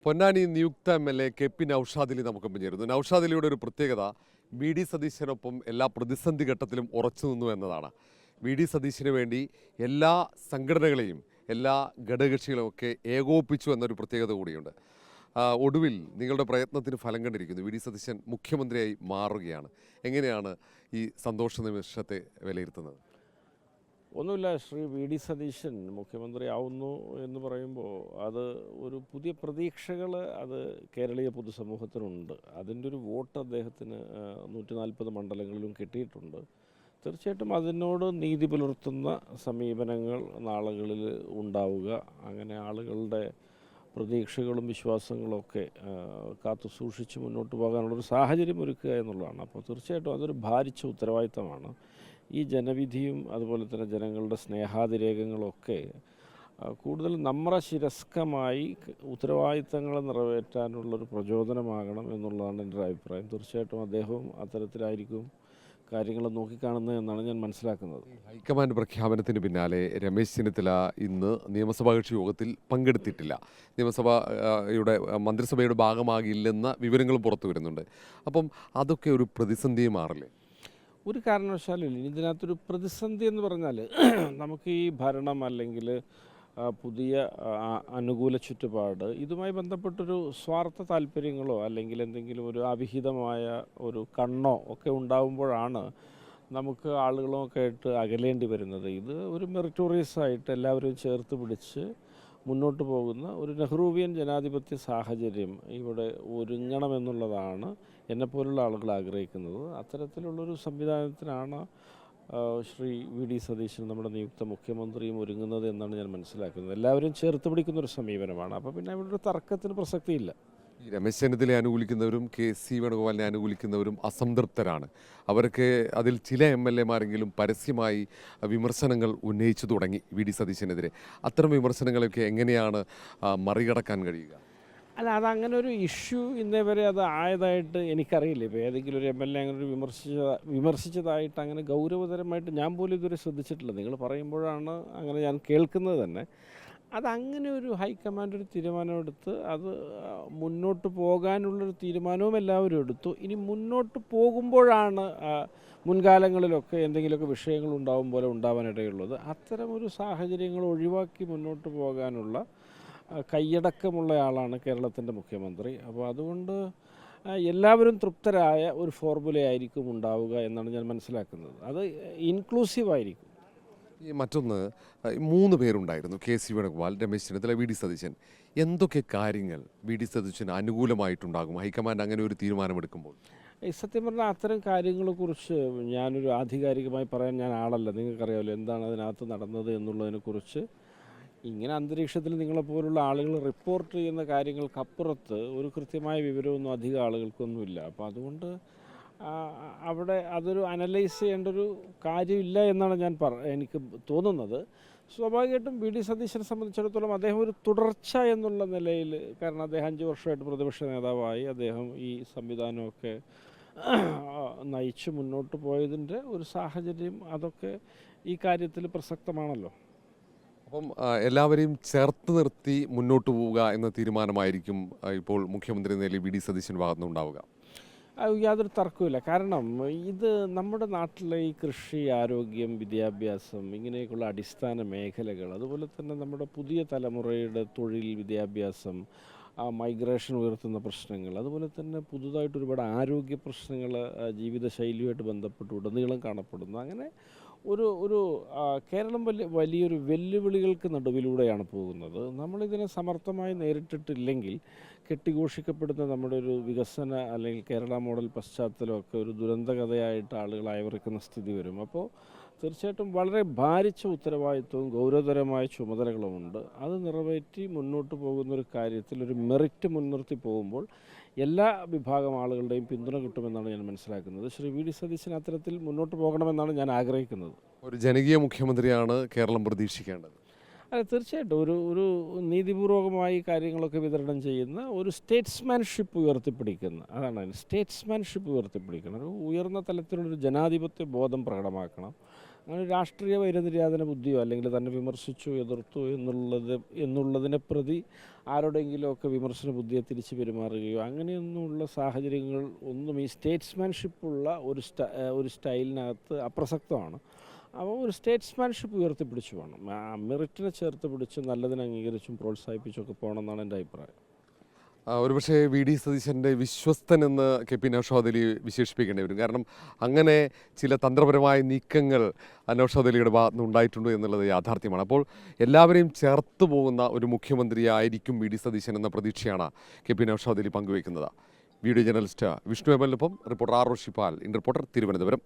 പൊന്നാനി നിയുക്ത MLA KP Naushad Ali നമുക്കൊപ്പം ചേരുന്നു. നൗഷാദ് അലിയുടെ ഒരു പ്രത്യേകത VD സതീശനൊപ്പം എല്ലാ പ്രതിസന്ധി ഘട്ടത്തിലും ഉറച്ചു നിന്നു എന്നതാണ്. VD സതീശന് വേണ്ടി എല്ലാ സംഘടനകളെയും എല്ലാ ഘടകകക്ഷികളും ഒക്കെ ഏകോപിപ്പിച്ചു എന്നൊരു പ്രത്യേകത കൂടിയുണ്ട്. ഒടുവിൽ നിങ്ങളുടെ പ്രയത്നത്തിന് ഫലം കണ്ടിരിക്കുന്നു. VD സതീശൻ മുഖ്യമന്ത്രിയായി മാറുകയാണ്. എങ്ങനെയാണ് ഈ സന്തോഷ നിമിഷത്തെ വിലയിരുത്തുന്നത്? ഒന്നുമില്ല, ശ്രീ VD സതീശൻ മുഖ്യമന്ത്രിയാവുന്നു എന്ന് പറയുമ്പോൾ അത് ഒരു പുതിയ പ്രതീക്ഷകൾ അത് കേരളീയ പൊതുസമൂഹത്തിനുണ്ട്. അതിൻ്റെ ഒരു വോട്ട് അദ്ദേഹത്തിന് 140 മണ്ഡലങ്ങളിലും കിട്ടിയിട്ടുണ്ട്. തീർച്ചയായിട്ടും അതിനോട് നീതി പുലർത്തുന്ന സമീപനങ്ങൾ നാളുകളിൽ ഉണ്ടാവുക, അങ്ങനെ ആളുകളുടെ പ്രതീക്ഷകളും വിശ്വാസങ്ങളൊക്കെ കാത്തു സൂക്ഷിച്ച് മുന്നോട്ട് പോകാനുള്ളൊരു സാഹചര്യം ഒരുക്കുക എന്നുള്ളതാണ്. അപ്പോൾ തീർച്ചയായിട്ടും അതൊരു ഭാരിച്ച ഉത്തരവാദിത്തമാണ്. ഈ ജനവിധിയും അതുപോലെ തന്നെ ജനങ്ങളുടെ സ്നേഹാതിരേകങ്ങളൊക്കെ കൂടുതൽ നമ്മുടെ ശിരസ്കമായി ഉത്തരവാദിത്തങ്ങൾ നിറവേറ്റാനുള്ളൊരു പ്രചോദനമാകണം എന്നുള്ളതാണ് എൻ്റെ ഒരു അഭിപ്രായം. തീർച്ചയായിട്ടും അദ്ദേഹവും അത്തരത്തിലായിരിക്കും കാര്യങ്ങൾ നോക്കിക്കാണുന്നത് എന്നാണ് ഞാൻ മനസ്സിലാക്കുന്നത്. ഹൈക്കമാൻഡ് പ്രഖ്യാപനത്തിന് പിന്നാലെ രമേശ് ചെന്നിത്തല ഇന്ന് നിയമസഭാ കക്ഷി യോഗത്തിൽ പങ്കെടുത്തിട്ടില്ല. മന്ത്രിസഭയുടെ ഭാഗമാകില്ലെന്ന വിവരങ്ങളും പുറത്തു വരുന്നുണ്ട്. അപ്പം അതൊക്കെ ഒരു പ്രതിസന്ധിയെ മാറില്ലേ? ഒരു കാരണവശാലും ഇതിനകത്തൊരു പ്രതിസന്ധി എന്ന് പറഞ്ഞാൽ നമുക്ക് ഈ ഭരണം അല്ലെങ്കിൽ പുതിയ അനുകൂല ചുറ്റുപാട് ഇതുമായി ബന്ധപ്പെട്ടൊരു സ്വാർത്ഥ താല്പര്യങ്ങളോ അല്ലെങ്കിൽ എന്തെങ്കിലും ഒരു അവിഹിതമായ ഒരു കണ്ണോ ഒക്കെ ഉണ്ടാകുമ്പോഴാണ് നമുക്ക് ആളുകളുമൊക്കെ ആയിട്ട് അകലേണ്ടി വരുന്നത്. ഇത് ഒരു മെറിറ്റോറിയസ് ആയിട്ട് എല്ലാവരും ചേർത്ത് പിടിച്ച് മുന്നോട്ട് പോകുന്ന ഒരു നെഹ്റുവിയൻ ജനാധിപത്യ സാഹചര്യം ഇവിടെ ഒരുങ്ങണമെന്നുള്ളതാണ് എന്നെപ്പോലുള്ള ആളുകൾ ആഗ്രഹിക്കുന്നത്. അത്തരത്തിലുള്ളൊരു സംവിധാനത്തിനാണ് ശ്രീ VD സതീശൻ നമ്മുടെ നിയുക്ത മുഖ്യമന്ത്രിയും ഒരുങ്ങുന്നത് എന്നാണ് ഞാൻ മനസ്സിലാക്കുന്നത്. എല്ലാവരും ചേർത്ത് പിടിക്കുന്നൊരു സമീപനമാണ്. അപ്പോൾ പിന്നെ ഇവിടെ ഒരു തർക്കത്തിന് പ്രസക്തിയില്ല. ഈ രമേശ് ചെന്നിത്തലയെ അനുകൂലിക്കുന്നവരും KC വേണുഗോപാലിനെ അനുകൂലിക്കുന്നവരും അസംതൃപ്തരാണ്. അവർക്ക് അതിൽ ചില MLA മാരെങ്കിലും പരസ്യമായി വിമർശനങ്ങൾ ഉന്നയിച്ചു തുടങ്ങി VD സതീശനെതിരെ. അത്തരം വിമർശനങ്ങളൊക്കെ എങ്ങനെയാണ് മറികടക്കാൻ കഴിയുക? അല്ല, അതങ്ങനെ ഒരു ഇഷ്യൂ ഇന്നേ വരെ അത് ആയതായിട്ട് എനിക്കറിയില്ല. ഇപ്പോൾ ഏതെങ്കിലും ഒരു MLA അങ്ങനെ ഒരു വിമർശിച്ചതായിട്ട് അങ്ങനെ ഗൗരവതരമായിട്ട് ഞാൻ പോലും ഇതുവരെ ശ്രദ്ധിച്ചിട്ടില്ല. നിങ്ങൾ പറയുമ്പോഴാണ് അങ്ങനെ ഞാൻ കേൾക്കുന്നത് തന്നെ. അതങ്ങനെ ഒരു ഹൈക്കമാൻഡ് ഒരു തീരുമാനമെടുത്ത് അത് മുന്നോട്ട് പോകാനുള്ളൊരു തീരുമാനവും എല്ലാവരും എടുത്തു. ഇനി മുന്നോട്ട് പോകുമ്പോഴാണ് മുൻകാലങ്ങളിലൊക്കെ എന്തെങ്കിലുമൊക്കെ വിഷയങ്ങൾ ഉണ്ടാവും പോലെ ഉണ്ടാവാനിടയുള്ളത്. അത്തരമൊരു സാഹചര്യങ്ങൾ ഒഴിവാക്കി മുന്നോട്ട് പോകാനുള്ള കൈയടക്കമുള്ള ആളാണ് കേരളത്തിൻ്റെ മുഖ്യമന്ത്രി. അപ്പോൾ അതുകൊണ്ട് എല്ലാവരും തൃപ്തരായ ഒരു ഫോർമുലയായിരിക്കും ഉണ്ടാവുക എന്നാണ് ഞാൻ മനസ്സിലാക്കുന്നത്. അത് ഇൻക്ലൂസീവായിരിക്കും. ഈ മറ്റൊന്ന്, 3 പേരുണ്ടായിരുന്നു: KC വേണുഗോപാൽ, രമേശ് ചെന്നിത്തല, VD സതീശൻ. എന്തൊക്കെ കാര്യങ്ങൾ VD സതീശന് അനുകൂലമായിട്ടുണ്ടാകും ഹൈക്കമാൻഡ് അങ്ങനെ ഒരു തീരുമാനമെടുക്കുമ്പോൾ? സത്യം പറഞ്ഞാൽ അത്തരം കാര്യങ്ങളെക്കുറിച്ച് ഞാനൊരു ആധികാരികമായി പറയാൻ ഞാൻ ആളല്ല. നിങ്ങൾക്കറിയാമല്ലോ എന്താണ് അതിനകത്ത് നടന്നത് എന്നുള്ളതിനെക്കുറിച്ച്. ഇങ്ങനെ അന്തരീക്ഷത്തിൽ നിങ്ങളെപ്പോലുള്ള ആളുകൾ റിപ്പോർട്ട് ചെയ്യുന്ന കാര്യങ്ങൾക്കപ്പുറത്ത് ഒരു കൃത്യമായ വിവരമൊന്നും അധികം ആളുകൾക്കൊന്നുമില്ല. അപ്പോൾ അതുകൊണ്ട് അവിടെ അതൊരു അനലൈസ് ചെയ്യേണ്ടൊരു കാര്യമില്ല എന്നാണ് എനിക്ക് തോന്നുന്നത്. സ്വാഭാവികമായിട്ടും VD സതീശനെ സംബന്ധിച്ചിടത്തോളം അദ്ദേഹം ഒരു തുടർച്ച എന്നുള്ള നിലയിൽ, കാരണം അദ്ദേഹം 5 വർഷമായിട്ട് പ്രതിപക്ഷ നേതാവായി, അദ്ദേഹം ഈ സംവിധാനമൊക്കെ നയിച്ച് മുന്നോട്ട് പോയതിൻ്റെ ഒരു സാഹചര്യം അതൊക്കെ ഈ കാര്യത്തിൽ പ്രസക്തമാണല്ലോ. അപ്പം എല്ലാവരെയും ചേർത്ത് നിർത്തി മുന്നോട്ട് പോവുക എന്ന തീരുമാനമായിരിക്കും ഇപ്പോൾ മുഖ്യമന്ത്രി നിലയിൽ VD സതീശൻ ഭാഗത്തുനിന്നുണ്ടാവുക. യാതൊരു തർക്കവുമില്ല. കാരണം ഇത് നമ്മുടെ നാട്ടിലെ ഈ കൃഷി, ആരോഗ്യം, വിദ്യാഭ്യാസം, ഇങ്ങനെയൊക്കെയുള്ള അടിസ്ഥാന മേഖലകൾ, അതുപോലെ തന്നെ നമ്മുടെ പുതിയ തലമുറയുടെ തൊഴിൽ, വിദ്യാഭ്യാസം, മൈഗ്രേഷൻ ഉയർത്തുന്ന പ്രശ്നങ്ങൾ, അതുപോലെ തന്നെ പുതുതായിട്ട് ഒരുപാട് ആരോഗ്യ പ്രശ്നങ്ങൾ ജീവിതശൈലിയുമായിട്ട് ബന്ധപ്പെട്ട് ഉടനീളം കാണപ്പെടുന്നു. അങ്ങനെ ഒരു കേരളം വലിയൊരു വെല്ലുവിളികൾക്ക് നടുവിലൂടെയാണ് പോകുന്നത്. നമ്മളിതിനെ സമർത്ഥമായി നേരിട്ടിട്ടില്ലെങ്കിൽ കെട്ടിഘോഷിക്കപ്പെടുന്ന നമ്മുടെ ഒരു വികസന അല്ലെങ്കിൽ കേരള മോഡൽ പശ്ചാത്തലമൊക്കെ ഒരു ദുരന്തകഥയായിട്ട് ആളുകൾ അയവിറക്കുന്ന സ്ഥിതി വരും. അപ്പോൾ തീർച്ചയായിട്ടും വളരെ ഭാരിച്ച ഉത്തരവാദിത്വവും ഗൗരവതരമായ ചുമതലകളുമുണ്ട്. അത് നിറവേറ്റി മുന്നോട്ട് പോകുന്നൊരു കാര്യത്തിൽ ഒരു മെറിറ്റ് മുൻനിർത്തി പോകുമ്പോൾ എല്ലാ വിഭാഗം ആളുകളുടെയും പിന്തുണ കിട്ടുമെന്നാണ് ഞാൻ മനസ്സിലാക്കുന്നത്. ശ്രീ VD സതീശൻ അത്തരത്തിൽ മുന്നോട്ട് പോകണമെന്നാണ് ഞാൻ ആഗ്രഹിക്കുന്നത്. ഒരു ജനകീയ മുഖ്യമന്ത്രിയാണ് കേരളം പ്രതീക്ഷിക്കേണ്ടത്. അല്ല, തീർച്ചയായിട്ടും ഒരു നീതിപൂർവകമായി കാര്യങ്ങളൊക്കെ വിതരണം ചെയ്യുന്ന ഒരു സ്റ്റേറ്റ്സ്മാൻഷിപ്പ് ഉയർത്തിപ്പിടിക്കുന്ന, അതാണ് സ്റ്റേറ്റ്സ്മാൻഷിപ്പ് ഉയർത്തിപ്പിടിക്കണം. ഒരു ഉയർന്ന തലത്തിലുള്ളൊരു ജനാധിപത്യ ബോധം പ്രകടമാക്കണം. അങ്ങനെ രാഷ്ട്രീയ വൈരനിര്യാതന ബുദ്ധിയോ അല്ലെങ്കിൽ തന്നെ വിമർശിച്ചു എതിർത്തു എന്നുള്ളതിനെ പ്രതി ആരോടെങ്കിലുമൊക്കെ വിമർശന ബുദ്ധിയെ തിരിച്ച് പെരുമാറുകയോ അങ്ങനെയൊന്നുമുള്ള സാഹചര്യങ്ങൾ ഒന്നും ഈ സ്റ്റേറ്റ്സ്മാൻഷിപ്പുള്ള ഒരു സ്റ്റൈലിനകത്ത് അപ്രസക്തമാണ്. അപ്പോൾ ഒരു സ്റ്റേറ്റ്സ്മാൻഷിപ്പ് ഉയർത്തിപ്പിടിച്ചു വേണം, മെറിറ്റിനെ ചേർത്ത് പിടിച്ച് നല്ലതിനെ അംഗീകരിച്ചും പ്രോത്സാഹിപ്പിച്ചൊക്കെ പോകണമെന്നാണ് എൻ്റെ അഭിപ്രായം. ഒരുപക്ഷെ വി ഡി സതീശൻ്റെ വിശ്വസ്തൻ എന്ന് കെ പി നൗഷാദ് അലി വിശേഷിപ്പിക്കേണ്ടി വരും. കാരണം അങ്ങനെ ചില തന്ത്രപരമായ നീക്കങ്ങൾ നൗഷാദ് അലിയുടെ ഭാഗത്ത് നിന്ന് ഉണ്ടായിട്ടുണ്ട് എന്നുള്ളത് യാഥാർത്ഥ്യമാണ്. അപ്പോൾ എല്ലാവരെയും ചേർത്ത് പോകുന്ന ഒരു മുഖ്യമന്ത്രിയായിരിക്കും വി ഡി സതീശൻ എന്ന പ്രതീക്ഷയാണ് കെ പി നൗഷാദ് അലി പങ്കുവയ്ക്കുന്നത്. വീഡിയോ ജേർണലിസ്റ്റ് വിഷ്ണു എബലിനൊപ്പം reporter R Shippal, in reporter, Thiruvananthapuram.